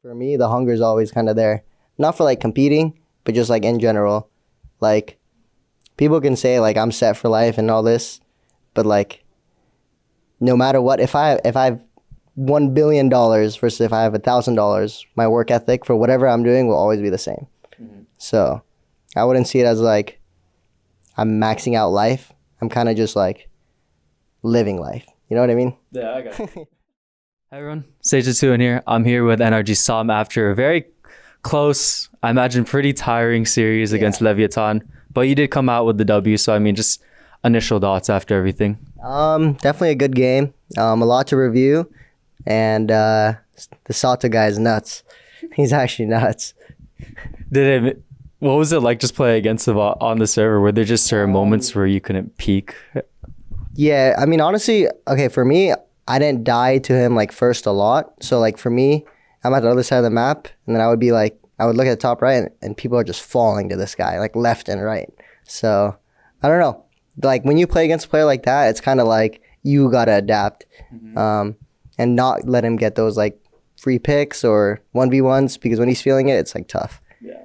For me, the hunger is always kind of there. Not for like competing, but just like in general. Like people can say like I'm set for life and all this, but like no matter what, if I have $1 billion versus if I have $1,000, my work ethic for whatever I'm doing will always be the same. Mm-hmm. So I wouldn't see it as like I'm maxing out life. I'm kind of just like living life. You know what I mean? Yeah, I got it. Hi everyone, Sato in here. I'm here with NRG s0m after a very close, I imagine pretty tiring series against Leviatan. But you did come out with the W, so I mean, just initial thoughts after everything. Definitely a good game. A lot to review, and the Sato guy is nuts. He's actually nuts. What was it like just playing against him on the server? Were there just certain moments where you couldn't peek? Yeah, I mean, honestly, okay, for me, I didn't die to him like first a lot. So like for me, I'm at the other side of the map, and then I would look at the top right, and people are just falling to this guy like left and right. So I don't know. Like when you play against a player like that, it's kind of like you gotta adapt, and not let him get those like free picks or 1v1s, because when he's feeling it, it's like tough. Yeah.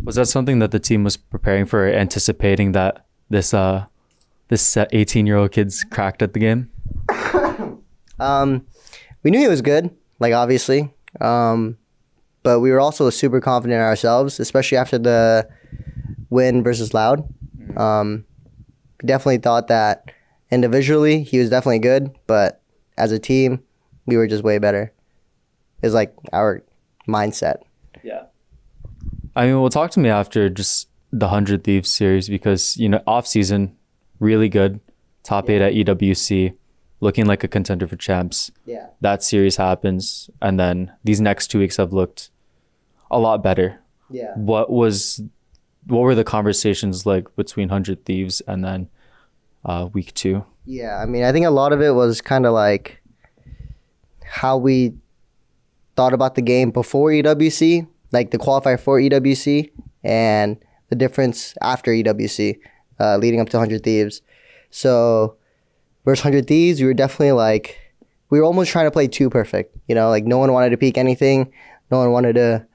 Was that something that the team was preparing for, anticipating that this 18-year-old kid's cracked at the game? We knew he was good, like obviously, but we were also super confident in ourselves, especially after the win versus Loud. We definitely thought that individually he was definitely good, but as a team, we were just way better. It's like our mindset. Yeah. I mean, well, talk to me after just the 100 Thieves series, because, you know, off season, really good, top 8 at EWC, looking like a contender for champs. Yeah. That series happens, and then these next 2 weeks have looked a lot better. Yeah. What were the conversations like between 100 Thieves and then week 2? Yeah, I mean, I think a lot of it was kind of like how we thought about the game before EWC, like the qualifier for EWC, and the difference after EWC, leading up to 100 Thieves. So versus 100 Thieves, we were almost trying to play too perfect. You know, like no one wanted to peek anything. No one wanted to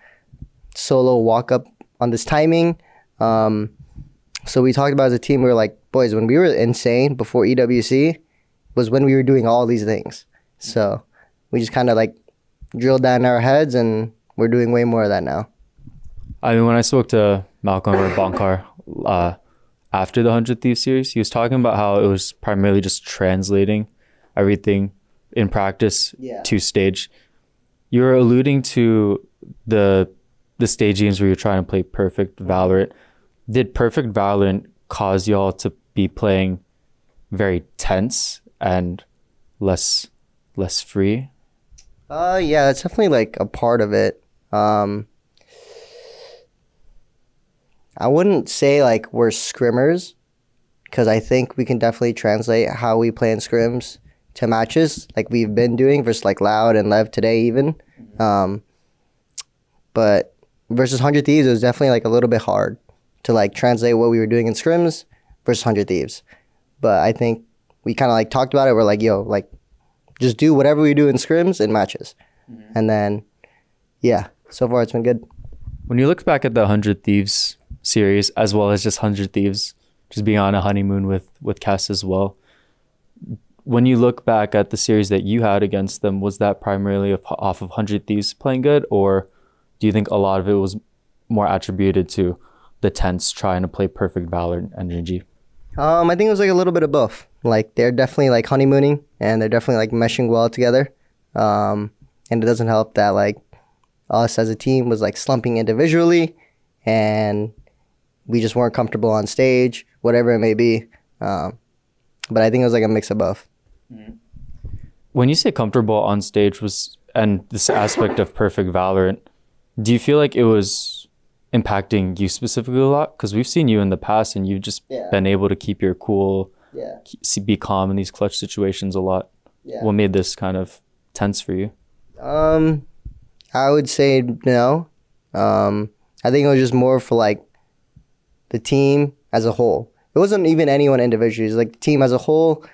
solo walk up on this timing. So we talked about as a team, we were like, boys, when we were insane before EWC was when we were doing all these things. So we just kind of like drilled that in our heads, and we're doing way more of that now. I mean, when I spoke to Malcolm or Bankar after the 100 Thieves series, he was talking about how it was primarily just translating everything in practice to stage. You were alluding to the stage games where you're trying to play perfect Valorant. Did perfect Valorant cause y'all to be playing very tense and less free? Yeah, that's definitely like a part of it. I wouldn't say like we're scrimmers, because I think we can definitely translate how we play in scrims to matches like we've been doing versus like Loud and Lev today even. But versus 100 Thieves, it was definitely like a little bit hard to like translate what we were doing in scrims versus 100 Thieves. But I think we kind of like talked about it. We're like, yo, like just do whatever we do in scrims and matches. And then, yeah, so far it's been good. When you look back at the 100 Thieves series, as well as just 100 Thieves, just being on a honeymoon with Cass as well, when you look back at the series that you had against them, was that primarily off of 100 Thieves playing good, or do you think a lot of it was more attributed to the tense trying to play perfect Valorant energy? I think it was like a little bit of both. Like they're definitely like honeymooning, and they're definitely like meshing well together. And it doesn't help that like us as a team was like slumping individually, and we just weren't comfortable on stage, whatever it may be. But I think it was like a mix of both. When you say comfortable on stage and this aspect of perfect Valorant, do you feel like it was impacting you specifically a lot? Because we've seen you in the past, and you've just been able to keep your cool, be calm in these clutch situations a lot. What made this kind of tense for you? I would say no. I think it was just more for like the team as a whole. It wasn't even anyone individually. It was like the team as a whole.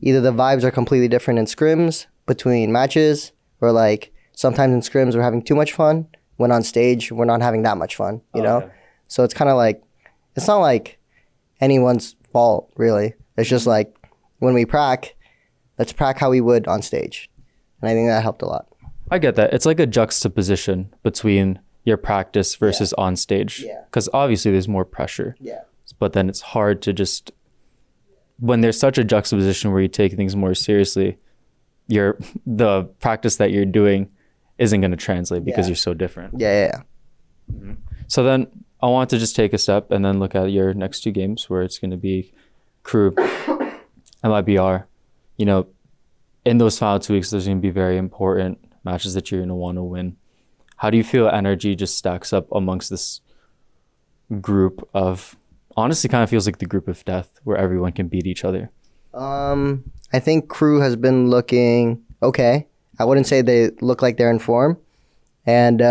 Either the vibes are completely different in scrims between matches, or like sometimes in scrims we're having too much fun. When on stage, we're not having that much fun, you know? Okay. So it's kind of like, it's not like anyone's fault, really. It's just like, when we let's prac how we would on stage. And I think that helped a lot. I get that. It's like a juxtaposition between your practice versus on stage. Yeah. Because obviously there's more pressure. Yeah. But then it's hard to just, when there's such a juxtaposition where you take things more seriously, the practice that you're doing isn't going to translate because you're so different. Yeah. Mm-hmm. So then I want to just take a step and then look at your next 2 games where it's going to be Crew, MIBR. You know, in those final 2 weeks, there's going to be very important matches that you're going to want to win. How do you feel NRG just stacks up amongst this group of, honestly kind of feels like the group of death where everyone can beat each other? I think Crew has been looking okay. I wouldn't say they look like they're in form. And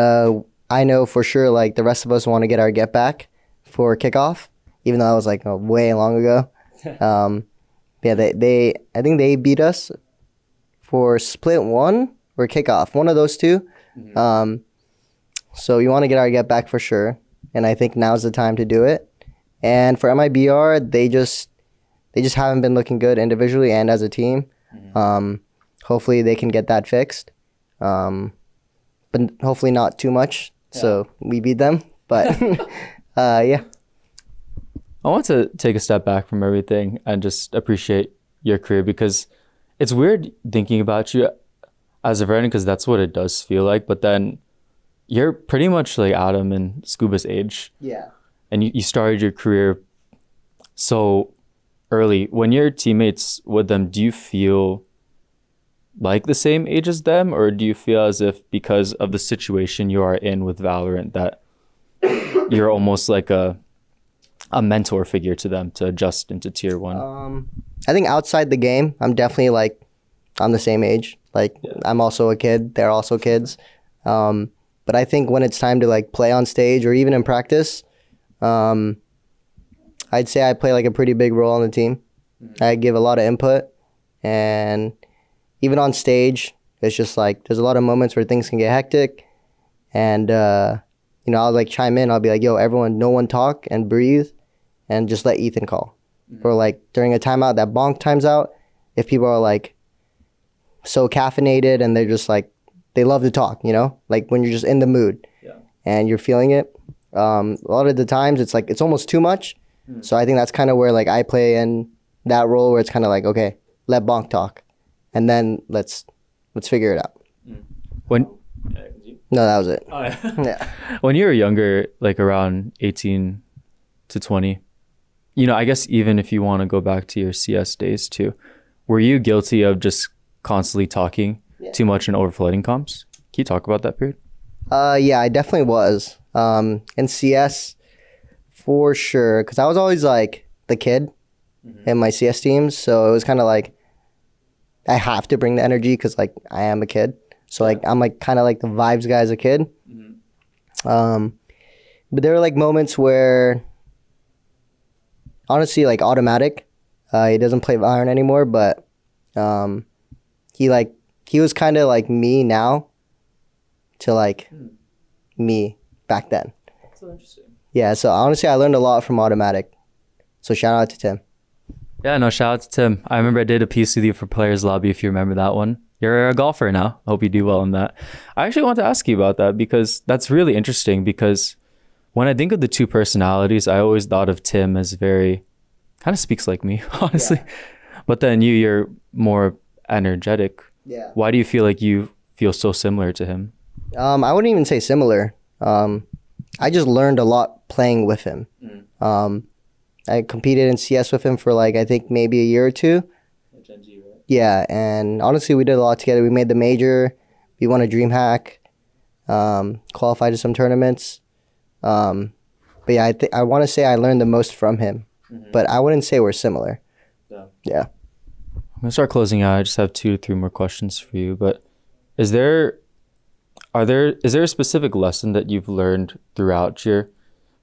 I know for sure like the rest of us want to get our get back for kickoff, even though that was like way long ago. Yeah, I think they beat us for split 1 or kickoff, one of those 2. Mm-hmm. So we want to get our get back for sure, and I think now's the time to do it. And for MIBR, they just haven't been looking good individually and as a team. Mm-hmm. Hopefully they can get that fixed, but hopefully not too much. Yeah. So we beat them, but yeah. I want to take a step back from everything and just appreciate your career, because it's weird thinking about you as a veteran, because that's what it does feel like. But then you're pretty much like Adam and Scuba's age. Yeah. And you started your career so early. When you're teammates with them, do you feel like the same age as them? Or do you feel as if because of the situation you are in with Valorant that you're almost like a mentor figure to them to adjust into tier 1? I think outside the game, I'm definitely like on the same age. Like I'm also a kid. They're also kids. But I think when it's time to like play on stage or even in practice, I'd say I play like a pretty big role on the team. Mm-hmm. I give a lot of input, and even on stage, it's just like there's a lot of moments where things can get hectic, and I'll like chime in. I'll be like, "Yo, everyone, no one talk and breathe, and just let Ethan call." Mm-hmm. Or like during a timeout, that bonk times out, if people are like so caffeinated and they're just like, they love to talk, like when you're just in the mood and you're feeling it. A lot of the times it's like, it's almost too much. Mm. So I think that's kind of where like I play in that role where it's kind of like, okay, let bonk talk and then let's figure it out. When No, that was it. Oh, yeah. Yeah. When you were younger, like around 18 to 20, I guess even if you want to go back to your CS days too, were you guilty of just constantly talking too much and overflooding comps? Can you talk about that period? Yeah, I definitely was. In CS, for sure, because I was always like the kid in my CS teams, so it was kind of like I have to bring the energy because like I am a kid. So like I'm like kind of like the vibes guy as a kid. Mm-hmm. But there were like moments where honestly like Autimatic, he doesn't play Valorant anymore, but he was kind of like me now to like me back then. That's so interesting. Yeah, so honestly I learned a lot from Autimatic. So shout out to Tim. Yeah, no, shout out to Tim. I remember I did a piece with you for Players Lobby, if you remember that one. You're a golfer now. I hope you do well in that. I actually want to ask you about that because that's really interesting, because when I think of the two personalities, I always thought of Tim as very, kind of speaks like me, honestly. Yeah. But then you're more energetic. Yeah. Why do you feel like you feel so similar to him? I wouldn't even say similar. I just learned a lot playing with him. I competed in CS with him for like, I think maybe a year or two. Yeah, and honestly, we did a lot together. We made the major. We won a DreamHack. Qualified to some tournaments. But yeah, I want to say I learned the most from him. Mm-hmm. But I wouldn't say we're similar. Yeah. I'm going to start closing out. I just have 2 to 3 more questions for you. But is there a specific lesson that you've learned throughout your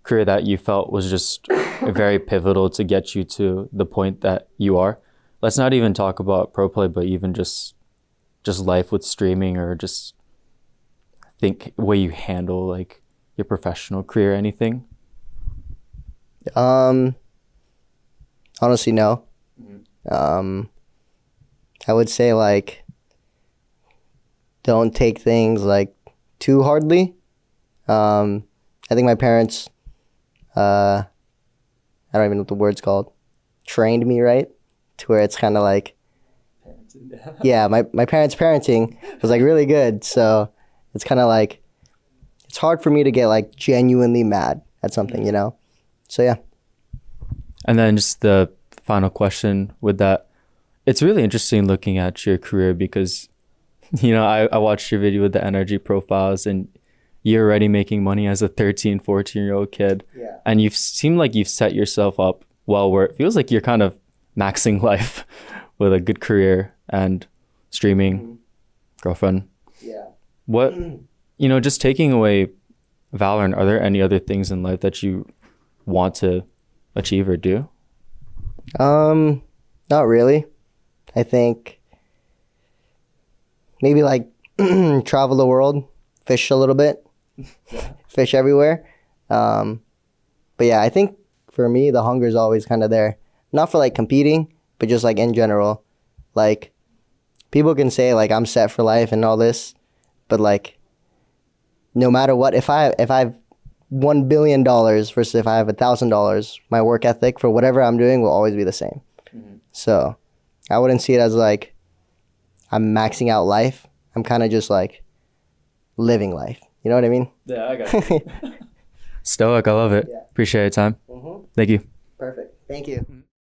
career that you felt was just very pivotal to get you to the point that you are? Let's not even talk about pro play, but even just life with streaming or just think way you handle like your professional career or anything? Honestly, no. I would say like don't take things like too hardly. I think my parents, I don't even know what the word's called, trained me right to where it's kind of like, yeah, my parents' parenting was like really good. So it's kind of like, it's hard for me to get like genuinely mad at something, you know? So yeah. And then just the final question with that, it's really interesting looking at your career because, you know, I watched your video with the NRG profiles and you're already making money as a 13, 14-year-old kid. Yeah. And you've seemed like you've set yourself up well where it feels like you're kind of maxing life with a good career and streaming, girlfriend. Yeah. What, you know, just taking away Valorant, are there any other things in life that you want to achieve or do? Not really. I think maybe like travel the world, fish a little bit, fish everywhere. But yeah, I think for me, the hunger is always kind of there. Not for like competing, but just like in general. Like people can say like I'm set for life and all this, but like no matter what, if I have $1 billion versus if I have $1,000, my work ethic for whatever I'm doing will always be the same. So I wouldn't see it as like I'm maxing out life. I'm kind of just like living life. You know what I mean? Yeah, I got it. Stoic, I love it. Yeah. Appreciate your time. Thank you. Perfect. Thank you.